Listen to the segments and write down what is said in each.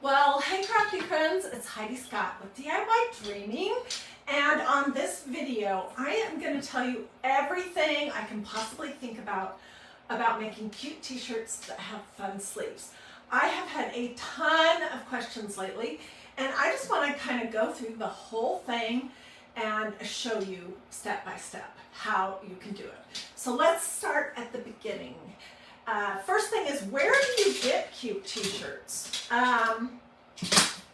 Well, hey crafty friends, it's Hiedi Scott with DiyDreaming, and on this video I am going to tell you everything I can possibly think about making cute t-shirts that have fun sleeves. I have had a ton of questions lately, and I just want to kind of go through the whole thing and show you step by step how you can do it. So let's start at the beginning. First thing is, where do you get cute t-shirts?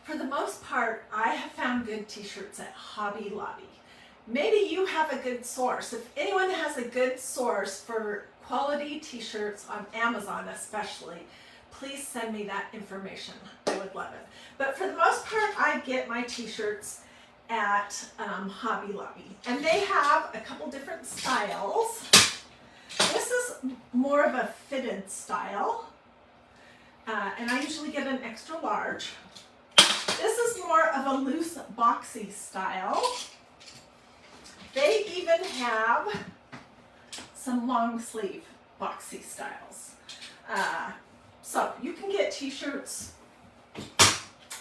For the most part, I have found good t-shirts at Hobby Lobby. Maybe you have a good source. If anyone has a good source for quality t-shirts on Amazon especially, please send me that information. I would love it. But for the most part, I get my t-shirts at Hobby Lobby. And they have a couple different styles. This is more of a fitted style, and I usually get an extra large. This is more of a loose, boxy style. They even have some long sleeve boxy styles. So you can get t-shirts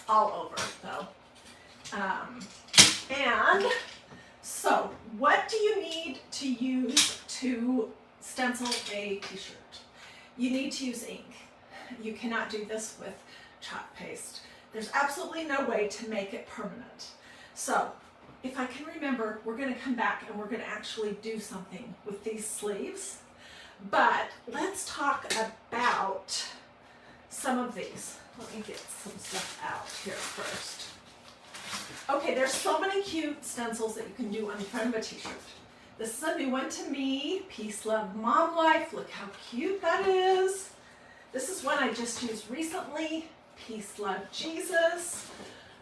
all over though. And so what do you need to use to stencil a t-shirt? You need to use ink. You cannot do this with chalk paste. There's absolutely no way to make it permanent. So if I can remember, we're going to come back and we're going to actually do something with these sleeves. But let's talk about some of these. Let me get some stuff out here first. Okay, there's so many cute stencils that you can do on the front of a t-shirt. This is a new one to me. Peace, Love, Mom Life. Look how cute that is. This is one I just used recently. Peace, Love, Jesus.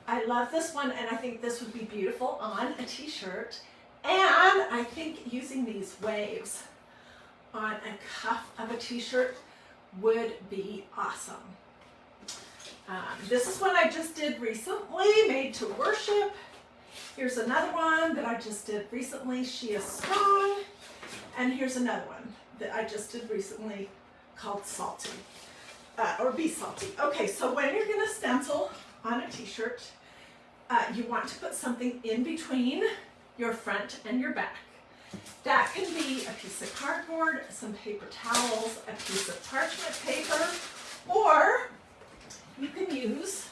I love this one, and I think this would be beautiful on a t-shirt. And I think using these waves on a cuff of a t-shirt would be awesome. This is one I just did recently, Made to Worship. Here's another one that I just did recently, She is Strong. And here's another one that I just did recently called Salty, or Be Salty. Okay, so when you're gonna stencil on a t-shirt, you want to put something in between your front and your back. That can be a piece of cardboard, some paper towels, a piece of parchment paper, or you can use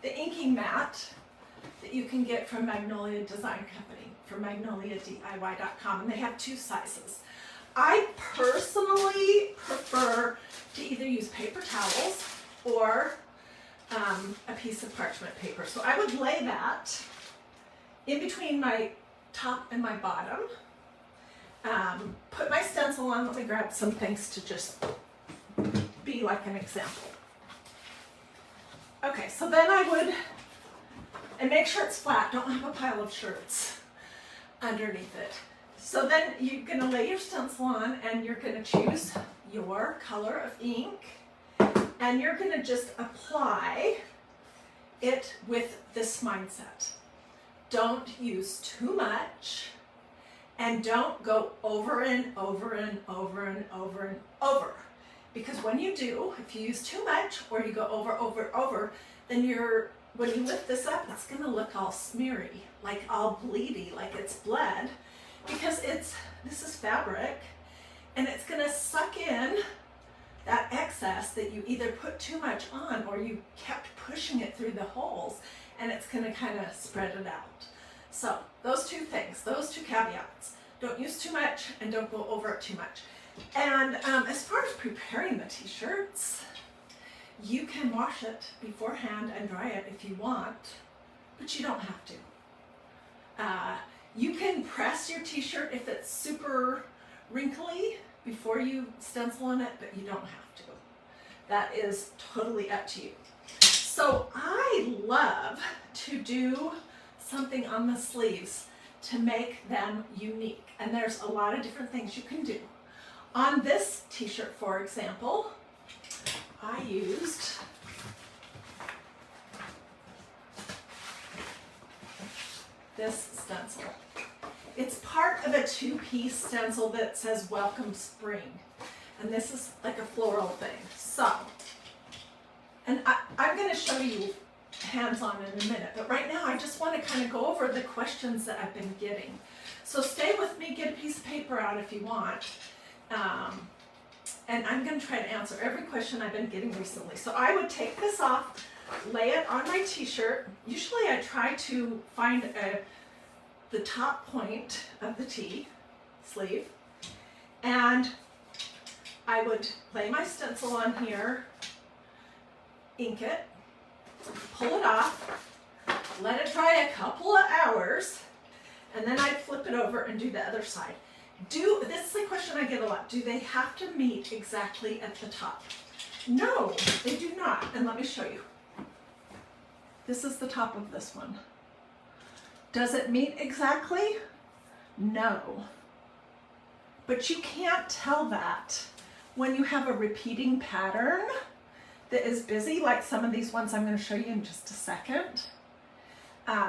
the inking mat that you can get from Magnolia Design Company, from magnoliadiy.com, and they have two sizes. I personally prefer to either use paper towels or a piece of parchment paper. So I would lay that in between my top and my bottom, put my stencil on. Let me grab some things to just be like an example. Okay, so then I would, and make sure it's flat, don't have a pile of shirts underneath it. So then you're gonna lay your stencil on and you're gonna choose your color of ink, and you're gonna just apply it with this mindset. Don't use too much, and don't go over and over and over and over and over. Because when you do, if you use too much or you go over, then when you lift this up, it's gonna look all smeary, like all bleedy, like it's bled, because this is fabric, and it's gonna suck in that excess that you either put too much on or you kept pushing it through the holes, and it's gonna kind of spread it out. So those two things, those two caveats. Don't use too much and don't go over it too much. And as far as preparing the t-shirts, you can wash it beforehand and dry it if you want, but you don't have to. You can press your t-shirt if it's super wrinkly before you stencil on it, but you don't have to. That is totally up to you. So I love to do something on the sleeves to make them unique, and there's a lot of different things you can do. On this t-shirt, for example, I used this stencil. It's part of a two-piece stencil that says Welcome Spring, and this is like a floral thing. So And I'm going to show you hands-on in a minute, but right now I just want to kind of go over the questions that I've been getting. So stay with me, get a piece of paper out if you want. And I'm going to try to answer every question I've been getting recently. So I would take this off, lay it on my t-shirt. Usually I try to find the top point of the T sleeve, and I would lay my stencil on here, ink it, pull it off, let it dry a couple of hours, and then I'd flip it over and do the other side. This is the question I get a lot. Do they have to meet exactly at the top? No, they do not. And let me show you. This is the top of this one. Does it meet exactly? No. But you can't tell that when you have a repeating pattern that is busy, like some of these ones I'm going to show you in just a second.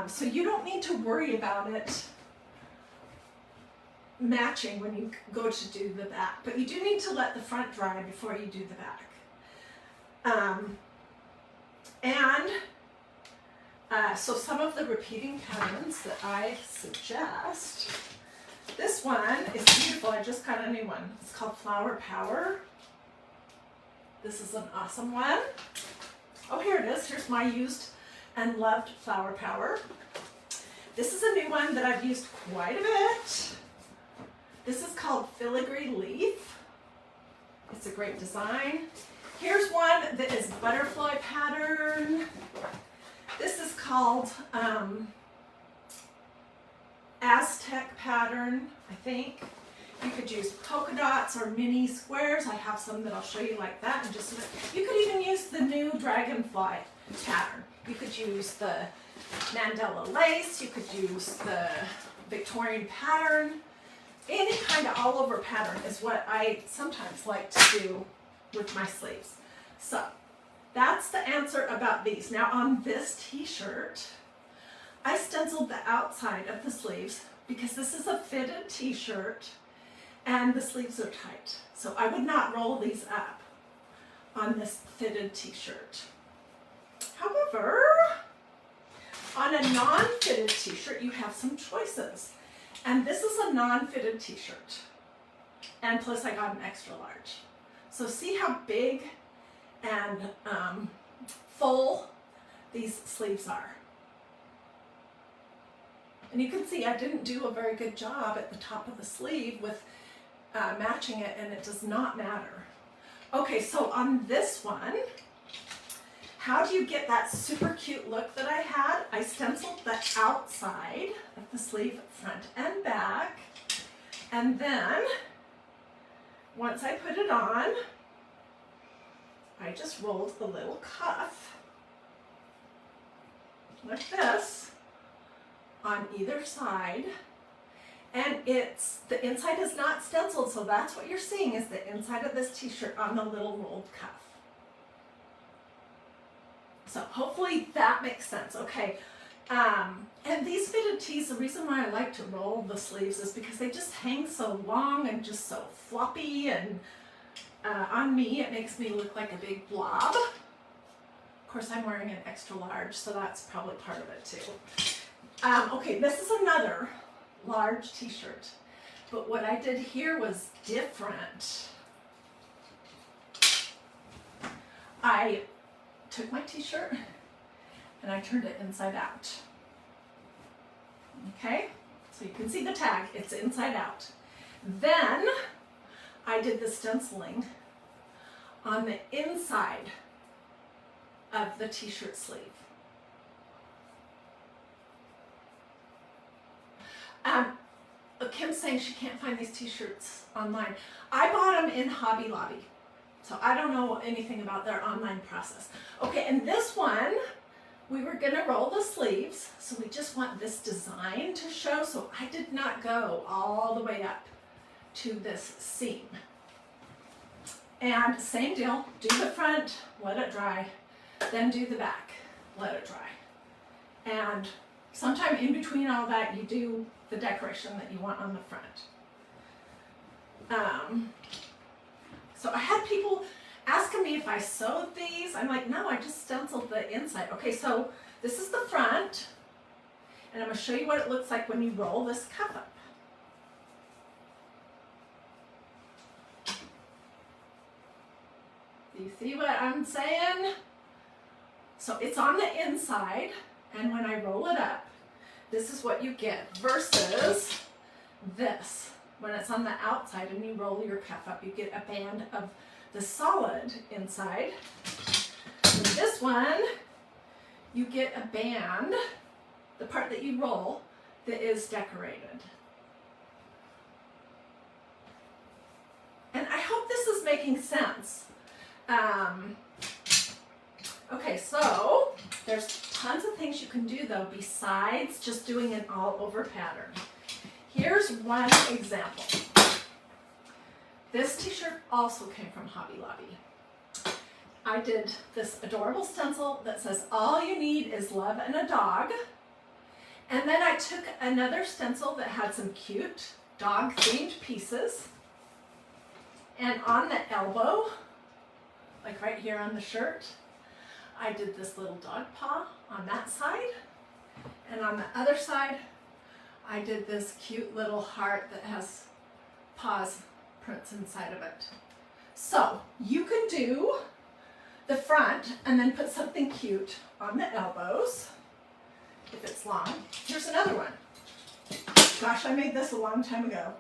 So you don't need to worry about it matching when you go to do the back, but you do need to let the front dry before you do the back. So some of the repeating patterns that I suggest, this one is beautiful. I just got a new one. It's called Flower Power. This is an awesome one. Oh, here it is. Here's my used and loved Flower Power. This is a new one that I've used quite a bit. This is called Filigree Leaf. It's a great design. Here's one that is butterfly pattern. This is called Aztec pattern, I think. You could use polka dots or mini squares. I have some that I'll show you like that in just a minute. You could even use the new dragonfly pattern. You could use the Mandela lace. You could use the Victorian pattern. Any kind of all over pattern is what I sometimes like to do with my sleeves. So that's the answer about these. Now on this t-shirt, I stenciled the outside of the sleeves because this is a fitted t-shirt and the sleeves are tight. So I would not roll these up on this fitted t-shirt. However, on a non-fitted t-shirt, you have some choices. And this is a non-fitted t-shirt. And plus I got an extra large. So see how big and full these sleeves are. And you can see I didn't do a very good job at the top of the sleeve with matching it, and it does not matter. Okay, so on this one, how do you get that super cute look that I had? I stenciled the outside of the sleeve, front and back. And then, once I put it on, I just rolled a little cuff, like this, on either side. And the inside is not stenciled, so that's what you're seeing is the inside of this t-shirt on the little rolled cuff. So hopefully that makes sense. Okay, and these fitted tees, the reason why I like to roll the sleeves is because they just hang so long and just so floppy, and on me it makes me look like a big blob. Of course I'm wearing an extra large, so that's probably part of it too. Okay, this is another large t-shirt, but what I did here was different. I took my t-shirt and I turned it inside out. Okay, so you can see the tag, it's inside out. Then I did the stenciling on the inside of the t-shirt sleeve. Kim's saying she can't find these t-shirts online. I bought them in Hobby Lobby, so I don't know anything about their online process. Okay, and this one, we were gonna roll the sleeves, so we just want this design to show, so I did not go all the way up to this seam. And same deal, do the front, let it dry, then do the back, let it dry. And sometime in between all that, you do the decoration that you want on the front. So I had people asking me if I sewed these. I'm like, no, I just stenciled the inside. Okay, so this is the front, and I'm going to show you what it looks like when you roll this cuff up. Do you see what I'm saying? So it's on the inside, and when I roll it up, this is what you get versus this. When it's on the outside and you roll your cuff up, you get a band of the solid inside. With this one, you get a band, the part that you roll, that is decorated. And I hope this is making sense. Okay, so there's tons of things you can do though besides just doing an all over pattern. Here's one example. This t-shirt also came from Hobby Lobby. I did this adorable stencil that says all you need is love and a dog. And then I took another stencil that had some cute dog themed pieces. And on the elbow, like right here on the shirt, I did this little dog paw on that side. And on the other side, I did this cute little heart that has paws prints inside of it. So you can do the front and then put something cute on the elbows if it's long. Here's another one. Gosh, I made this a long time ago.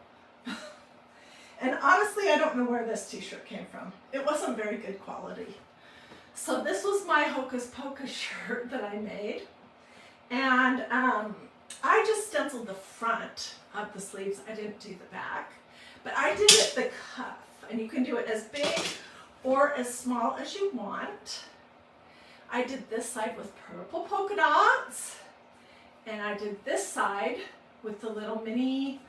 And honestly, I don't know where this t-shirt came from. It wasn't very good quality. So this was my Hocus Pocus shirt that I made. And I just stenciled the front of the sleeves. I didn't do the back. But I did it the cuff. And you can do it as big or as small as you want. I did this side with purple polka dots. And I did this side with the little mini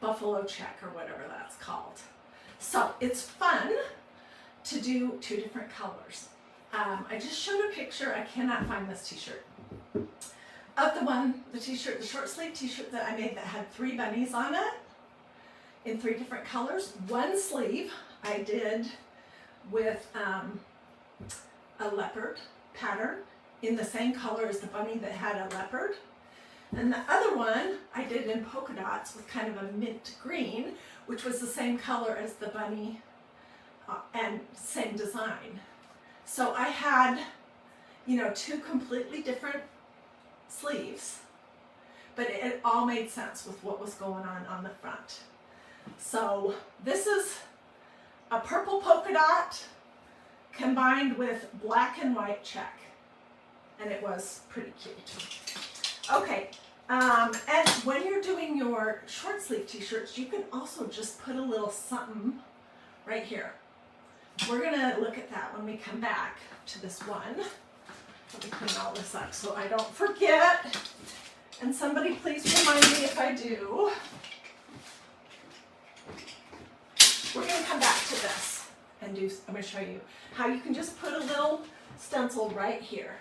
buffalo check or whatever that's called. So it's fun to do two different colors. I just showed a picture, I cannot find this t-shirt, of the t-shirt, the short sleeve t-shirt that I made that had 3 bunnies on it in 3 different colors. One sleeve I did with a leopard pattern in the same color as the bunny that had a leopard. And the other one I did in polka dots with kind of a mint green, which was the same color as the bunny and same design. So I had, 2 completely different sleeves, but it all made sense with what was going on the front. So this is a purple polka dot combined with black and white check, and it was pretty cute. Okay, and when you're doing your short sleeve t-shirts, you can also just put a little something right here. We're gonna look at that when we come back to this one. Let me clean all this up so I don't forget. And somebody please remind me if I do. We're gonna come back to this and I'm gonna show you how you can just put a little stencil right here.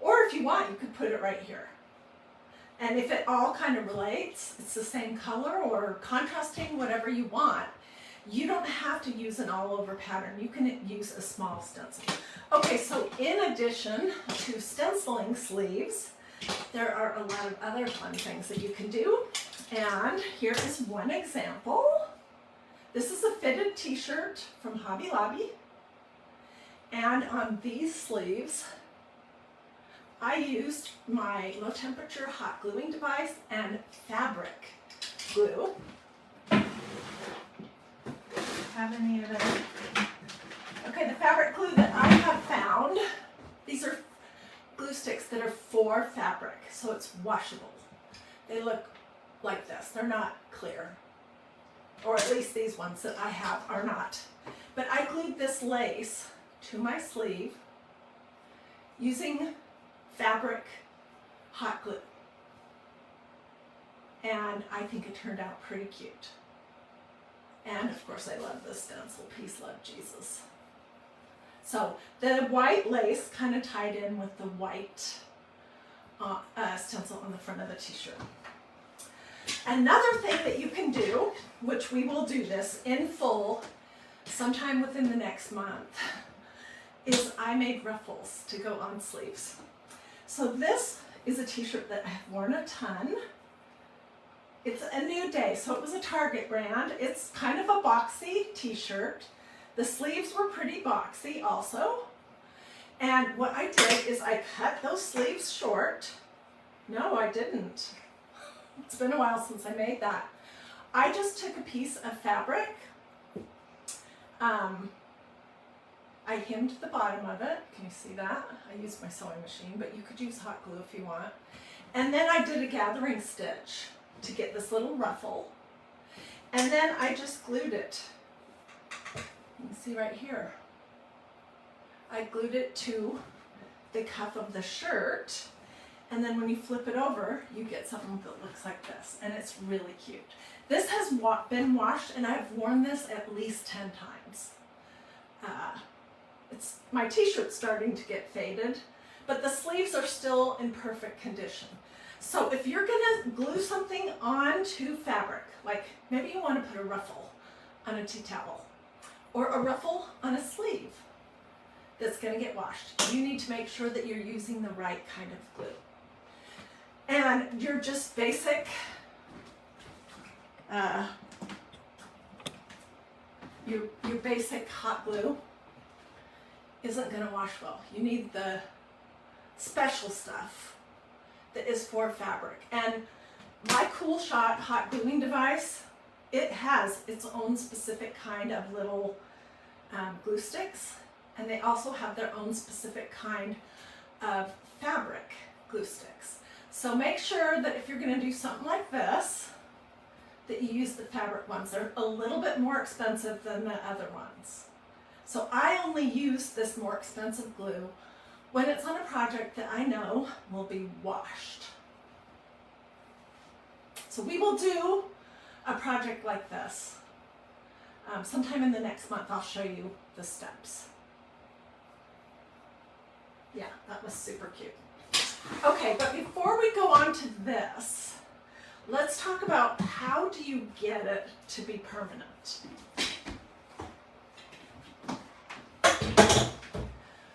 Or if you want, you could put it right here. And if it all kind of relates, it's the same color or contrasting, whatever you want, you don't have to use an all over pattern. You can use a small stencil. Okay, so in addition to stenciling sleeves, there are a lot of other fun things that you can do. And here is one example. This is a fitted t-shirt from Hobby Lobby. And on these sleeves, I used my low temperature hot gluing device and fabric glue. Have any of them? Okay, the fabric glue that I have found, these are glue sticks that are for fabric, so it's washable. They look like this. They're not clear, or at least these ones that I have are not. But I glued this lace to my sleeve using fabric hot glue, and I think it turned out pretty cute. And of course I love this stencil, Peace, Love, Jesus. So the white lace kind of tied in with the white stencil on the front of the t-shirt. Another thing that you can do, which we will do this in full sometime within the next month, is I made ruffles to go on sleeves. So this is a t-shirt that I've worn a ton. It's a new day, so it was a Target brand. It's kind of a boxy t-shirt. The sleeves were pretty boxy also. And what I did is I cut those sleeves short. No, I didn't. It's been a while since I made that. I just took a piece of fabric. I hemmed the bottom of it. Can you see that? I used my sewing machine, but you could use hot glue if you want. And then I did a gathering stitch to get this little ruffle. And then I just glued it. You can see right here. I glued it to the cuff of the shirt. And then when you flip it over, you get something that looks like this. And it's really cute. This has been washed, and I've worn this at least 10 times. My t-shirt's starting to get faded, but the sleeves are still in perfect condition. So if you're gonna glue something onto fabric, like maybe you want to put a ruffle on a tea towel, or a ruffle on a sleeve that's gonna get washed, you need to make sure that you're using the right kind of glue. And your just basic your basic hot glue isn't going to wash well. You need the special stuff that is for fabric. And my Cool Shot hot gluing device, it has its own specific kind of little glue sticks, and they also have their own specific kind of fabric glue sticks. So make sure that if you're going to do something like this, that you use the fabric ones. They're a little bit more expensive than the other ones. So I only use this more expensive glue when it's on a project that I know will be washed. So we will do a project like this. Sometime in the next month I'll show you the steps. Yeah, that was super cute. Okay, but before we go on to this, let's talk about how do you get it to be permanent.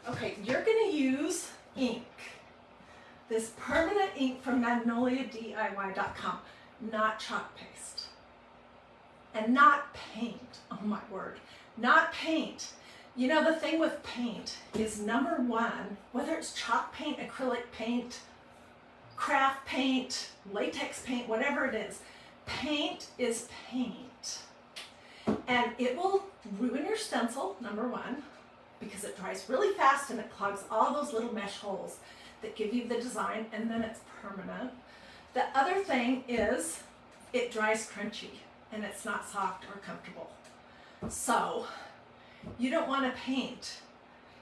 Okay, you're going to use ink. This permanent ink from MagnoliaDIY.com, not chalk paste. And not paint. Oh my word. Not paint. You know, the thing with paint is, number one, whether it's chalk paint, acrylic paint, craft paint, latex paint, whatever it is, paint is paint. And it will ruin your stencil, number one, because it dries really fast and it clogs all those little mesh holes that give you the design, and then it's permanent. The other thing is it dries crunchy and it's not soft or comfortable. So you don't want to paint.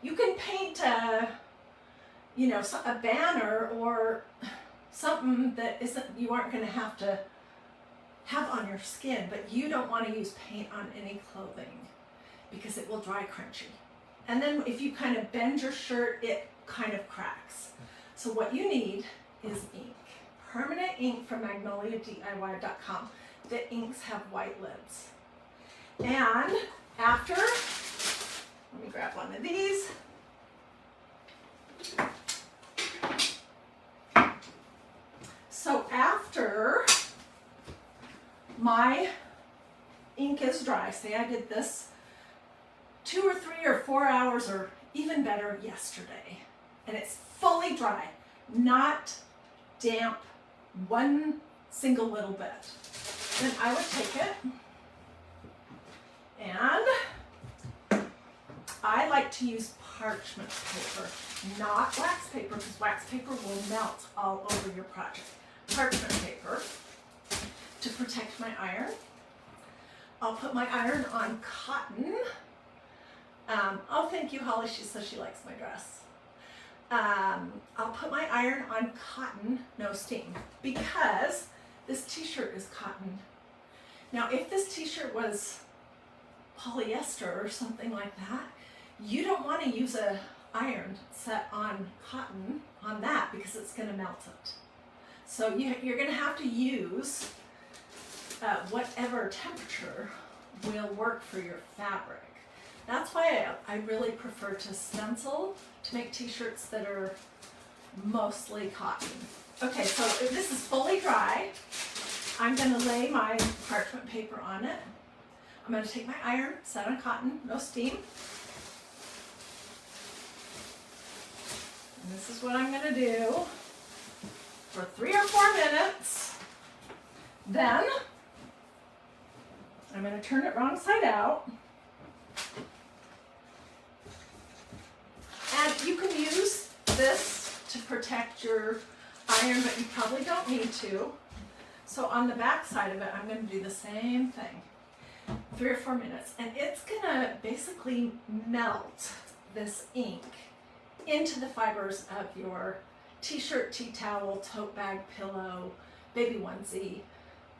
You can paint a banner or something that you aren't going to have on your skin, but you don't want to use paint on any clothing because it will dry crunchy. And then if you kind of bend your shirt, it kind of cracks. So what you need is ink. Permanent ink from MagnoliaDIY.com. The inks have white lids. And after, let me grab one of these. So after my ink is dry, say I did this 2 or 3 or 4 hours or even better yesterday, and it's fully dry, not damp one single little bit, then I would take it, and I like to use parchment paper, not wax paper, because wax paper will melt all over your project. Parchment paper to protect my iron. I'll put my iron on cotton. Oh, thank you, Holly. She says she likes my dress. I'll put my iron on cotton, no steam, because this t-shirt is cotton. Now, if this t-shirt was polyester or something like that, you don't want to use a iron set on cotton on that because it's going to melt it. So you're going to have to use whatever temperature will work for your fabric. That's why I really prefer to stencil to make t-shirts that are mostly cotton. Okay, so if this is fully dry, I'm going to lay my parchment paper on it. I'm going to take my iron, set on cotton, no steam. And this is what I'm going to do for 3 or 4 minutes. Then I'm going to turn it wrong side out. And you can use this to protect your iron, but you probably don't need to. So on the back side of it, I'm going to do the same thing. 3 or 4 minutes. And it's going to basically melt this ink into the fibers of your t-shirt, tea towel, tote bag, pillow, baby onesie,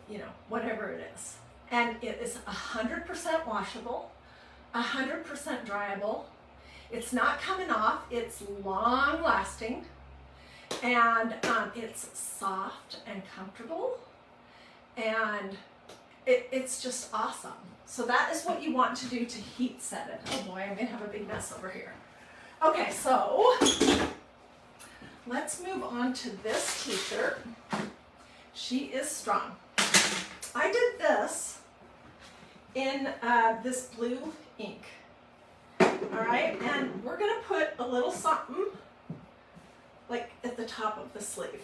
you know, whatever it is. And it is 100% washable, 100% dryable. It's not coming off, it's long lasting, and it's soft and comfortable, and it's just awesome. So that is what you want to do to heat set it. Oh boy, I'm gonna have a big mess over here. Okay, so let's move on to this t-shirt. She is strong. I did this in this blue ink. All right, and we're gonna put a little something like at the top of the sleeve.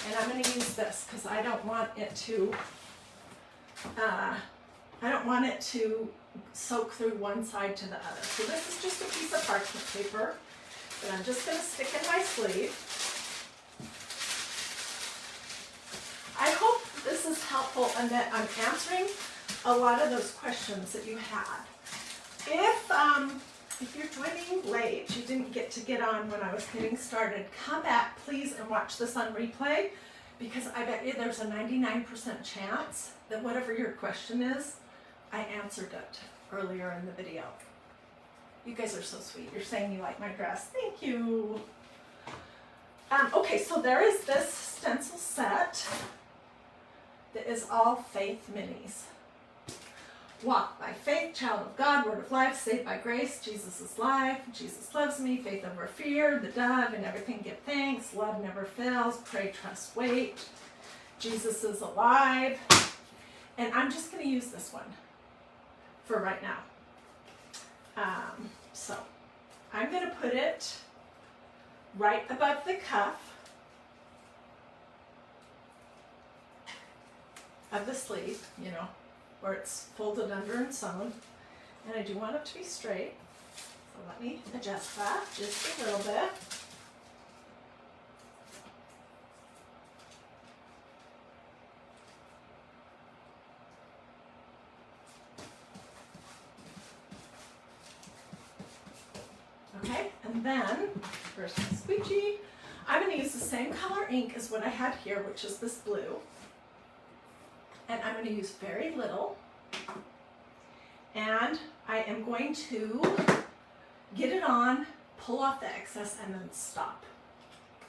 And I'm gonna use this because I don't want it to soak through one side to the other. So this is just a piece of parchment paper that I'm just gonna stick in my sleeve. I hope this is helpful and that I'm answering a lot of those questions that you had. If you're joining late, you didn't get on when I was getting started, come back please and watch this on replay, because I bet you there's a 99% chance that whatever your question is, I answered it earlier in the video. You guys are so sweet. You're saying you like my dress. Thank you. Okay, so there is this stencil set that is all faith minis. Walk by faith, child of God, word of life, saved by grace, Jesus is life, Jesus loves me, faith over fear, the dove, and everything give thanks, love never fails, pray, trust, wait, Jesus is alive. And I'm just going to use this one for right now. So I'm going to put it right above the cuff of the sleeve, you know, where it's folded under and sewn, and I do want it to be straight, so let me adjust that just a little bit. Okay, and then, first my squeegee, I'm going to use the same color ink as what I had here, which is this blue. And I'm going to use very little, and I am going to get it on, pull off the excess, and then stop.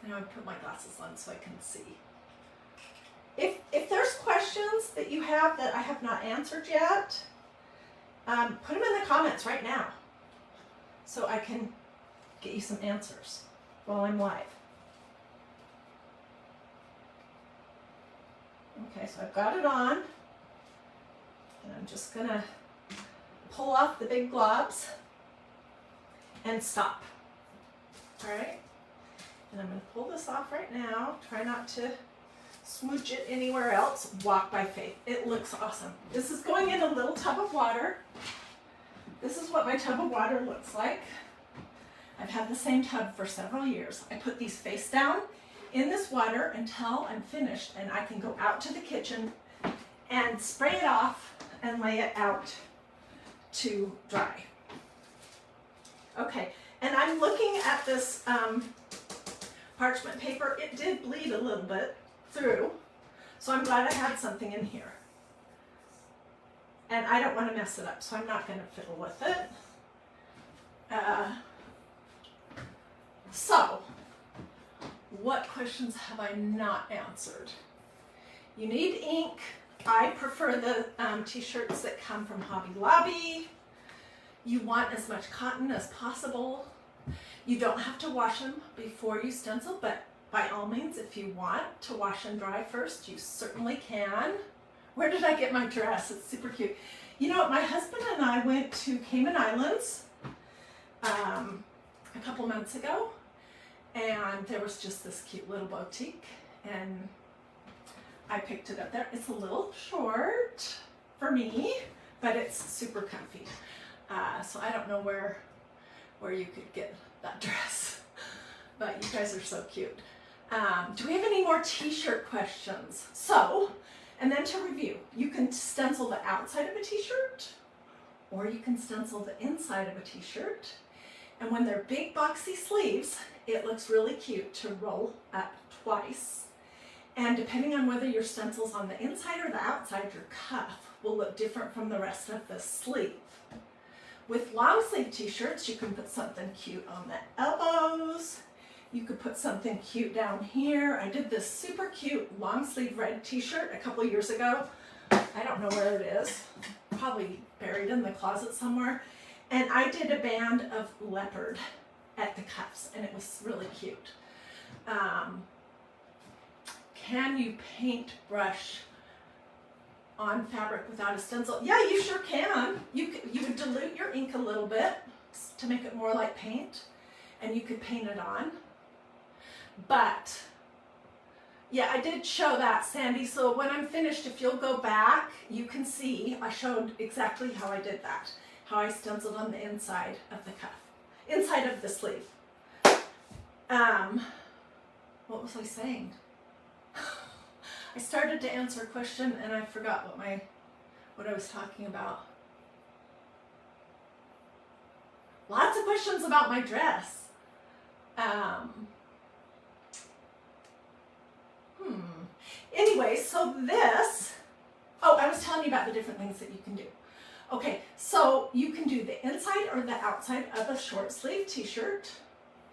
And I'm going to put my glasses on so I can see. If there's questions that you have that I have not answered yet, put them in the comments right now so I can get you some answers while I'm live. Okay, so I've got it on, and I'm just going to pull off the big globs and stop. All right, and I'm going to pull this off right now. Try not to smooch it anywhere else. Walk by faith. It looks awesome. This is going in a little tub of water. This is what my tub of water looks like. I've had the same tub for several years. I put these face down in this water until I'm finished, and I can go out to the kitchen and spray it off and lay it out to dry. Okay, and I'm looking at this parchment paper. It did bleed a little bit through, so I'm glad I had something in here. And I don't want to mess it up, so I'm not going to fiddle with it. So, what questions have I not answered? You need ink. I prefer the t-shirts that come from Hobby Lobby. You want as much cotton as possible. You don't have to wash them before you stencil, but by all means, if you want to wash and dry first, you certainly can. Where did I get my dress? It's super cute. You know what, my husband and I went to Cayman Islands a couple months ago, and there was just this cute little boutique, and I picked it up there. It's a little short for me, but it's super comfy. So I don't know where you could get that dress, but you guys are so cute. Do we have any more t-shirt questions? So, and then to review, you can stencil the outside of a t-shirt, or you can stencil the inside of a t-shirt. And when they're big boxy sleeves, it looks really cute to roll up twice. And depending on whether your stencil's on the inside or the outside, your cuff will look different from the rest of the sleeve. With long sleeve t-shirts, you can put something cute on the elbows. You could put something cute down here. I did this super cute long sleeve red t-shirt a couple years ago. I don't know where it is, probably buried in the closet somewhere. And I did a band of leopard at the cuffs, and it was really cute. Can you paintbrush on fabric without a stencil? Yeah, you sure can. You would dilute your ink a little bit to make it more like paint, and you could paint it on. But yeah, I did show that, Sandy. So when I'm finished, if you'll go back, you can see I showed exactly how I did that. How I stenciled on the inside of the cuff, inside of the sleeve. What was I saying? I started to answer a question and I forgot what I was talking about. Lots of questions about my dress. Anyway, so this, I was telling you about the different things that you can do. Okay, so you can do the inside or the outside of a short sleeve t-shirt,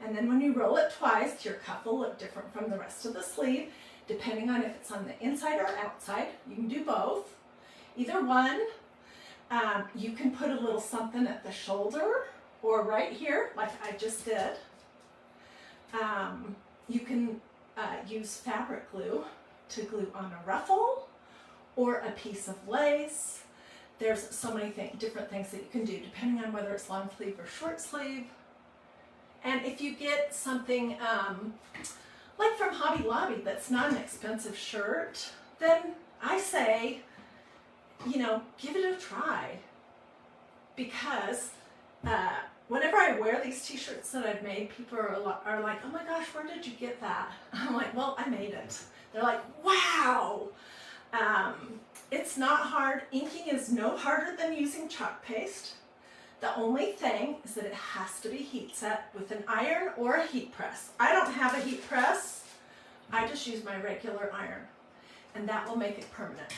and then when you roll it twice, your cuff will look different from the rest of the sleeve, depending on if it's on the inside or outside. You can do both, either one. You can put a little something at the shoulder or right here, like I just did. You can use fabric glue to glue on a ruffle or a piece of lace. There's so many different things that you can do depending on whether it's long sleeve or short sleeve. And if you get something like from Hobby Lobby that's not an expensive shirt, then I say, give it a try. Because whenever I wear these t-shirts that I've made, people are like, oh my gosh, where did you get that? I'm like, well, I made it. They're like, wow. It's not hard. Inking is no harder than using chalk paste. The only thing is that it has to be heat set with an iron or a heat press. I don't have a heat press. I just use my regular iron, and that will make it permanent.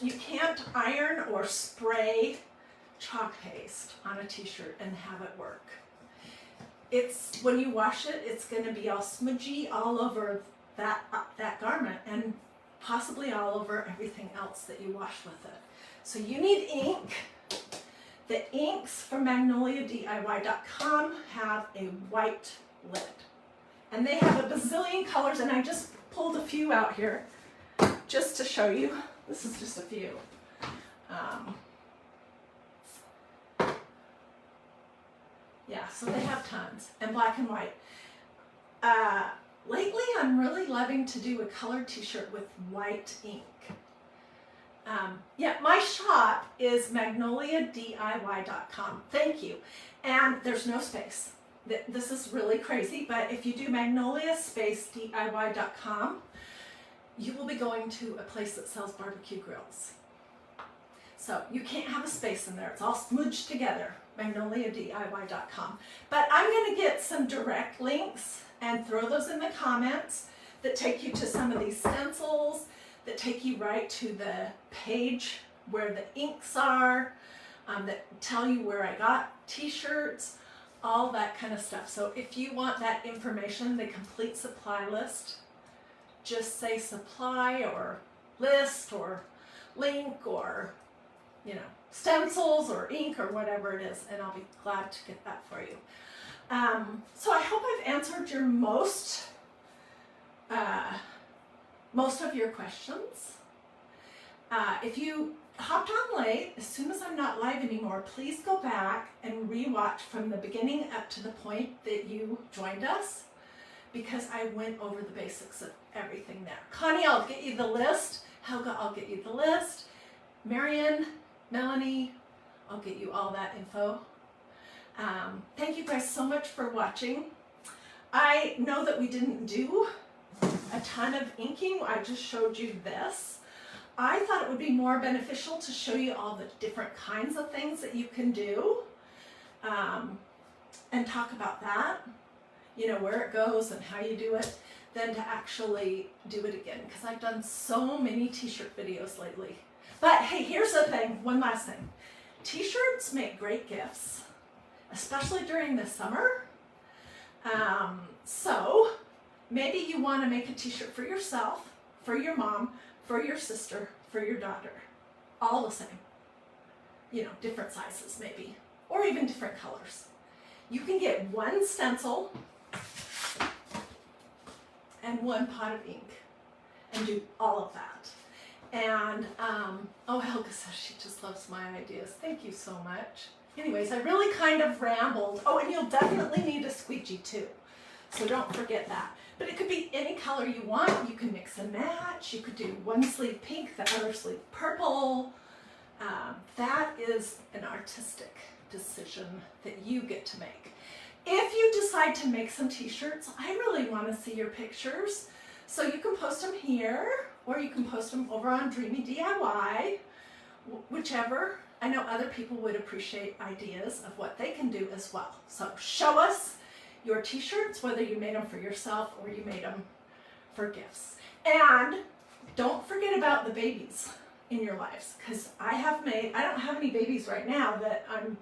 You can't iron or spray chalk paste on a t-shirt and have it work. When you wash it, it's going to be all smudgy all over that garment, and possibly all over everything else that you wash with it. So you need ink. The inks from MagnoliaDIY.com have a white lid. And they have a bazillion colors, and I just pulled a few out here just to show you. This is just a few. Yeah, so they have tons, and black and white. Lately, I'm really loving to do a colored t-shirt with white ink. Yeah, my shop is MagnoliaDIY.com. Thank you. And there's no space. This is really crazy, but if you do Magnolia-DIY.com, you will be going to a place that sells barbecue grills. So you can't have a space in there. It's all smudged together, MagnoliaDIY.com. But I'm going to get some direct links and throw those in the comments that take you to some of these stencils, that take you right to the page where the inks are, that tell you where I got t-shirts, all that kind of stuff. So if you want that information, the complete supply list, just say supply or list or link or you know, stencils or ink or whatever it is, and I'll be glad to get that for you. So I hope I've answered your most of your questions. If you hopped on late, as soon as I'm not live anymore, please go back and rewatch from the beginning up to the point that you joined us, because I went over the basics of everything there. Connie, I'll get you the list. Helga, I'll get you the list. Marion, Melanie, I'll get you all that info. Thank you guys so much for watching. I know that we didn't do a ton of inking. I just showed you this. I thought it would be more beneficial to show you all the different kinds of things that you can do, and talk about that, you know, where it goes and how you do it, than to actually do it again, because I've done so many t-shirt videos lately. But hey, here's the thing, one last thing. T-shirts make great gifts, especially during the summer. So maybe you want to make a t-shirt for yourself, for your mom, for your sister, for your daughter, all the same, you know, different sizes maybe, or even different colors. You can get one stencil and one pot of ink and do all of that. And, oh, Helga says she just loves my ideas. Thank you so much. Anyways, I really kind of rambled. Oh, and you'll definitely need a squeegee too, so don't forget that. But it could be any color you want. You can mix and match. You could do one sleeve pink, the other sleeve purple. That is an artistic decision that you get to make. If you decide to make some t-shirts, I really want to see your pictures. So you can post them here, or you can post them over on Dreamy DIY, whichever. I know other people would appreciate ideas of what they can do as well. So show us your t-shirts, whether you made them for yourself or you made them for gifts. And don't forget about the babies in your lives, because I don't have any babies right now that I'm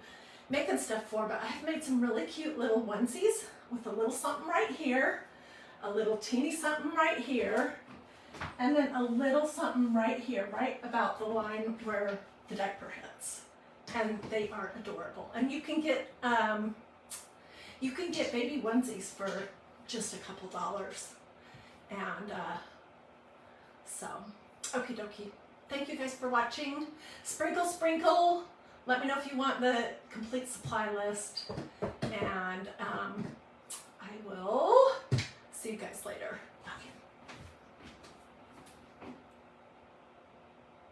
making stuff for, but I've made some really cute little onesies with a little something right here, a little teeny something right here, and then a little something right here, right about the line where the diaper hits. And they are adorable. And you can get baby onesies for just a couple dollars. And so, okie dokie. Thank you guys for watching. Sprinkle, sprinkle. Let me know if you want the complete supply list. And I will see you guys later.